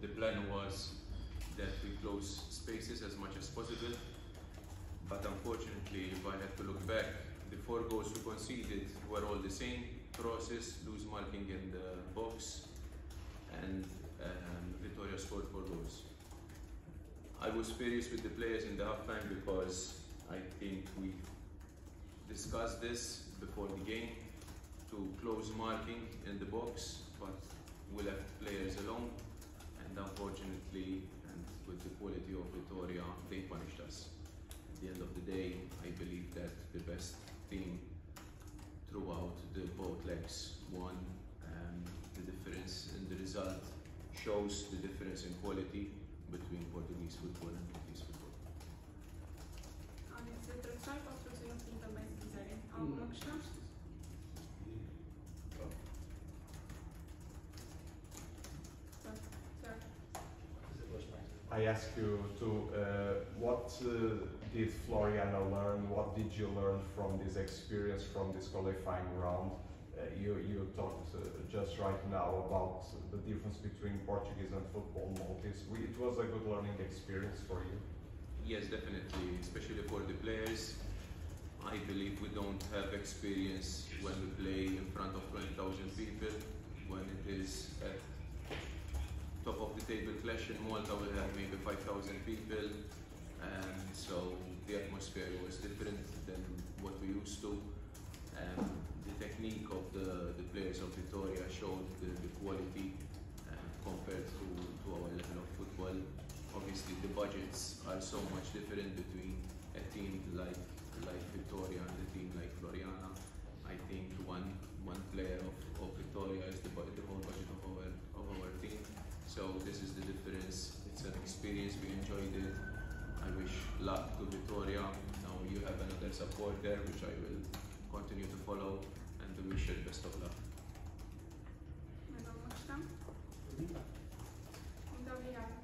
The plan was that we close spaces as much as possible, but unfortunately, if I had to look back, the 4 goals we conceded were all the same process: loose marking in the box, and Vitória scored 4 goals. I was furious with the players in the halftime because I think we discussed this before the game to close marking in the box, but we left players alone, and unfortunately, and with the quality of Vitória, they punished us. At the end of the day, I believe that the best team throughout the both legs won. The difference in the result shows the difference in quality between Portuguese football and Portuguese football. I ask you what did Floriana learn? What did you learn from this experience, from this qualifying round? You talked just right now about the difference between Portuguese and football Maltese. It was a good learning experience for you? Yes, definitely, especially for the players. I believe we don't have experience when we play in front of 20,000 people. When it is at top of the table clash in Malta, we'll have maybe 5,000 people. So the atmosphere was different than what we used to. The technique of the players of Vitória showed the quality compared to our level of football. Obviously, the budgets are so much different between a team like Vitória and a team like Floriana. I think one player of Vitória is the whole budget of our team. So this is the difference. It's an experience. We enjoyed it. I wish luck to Vitória. Now you have another support there, which I will continue to follow, and we wish you the best of luck. Mais alguma questão? Muito obrigada.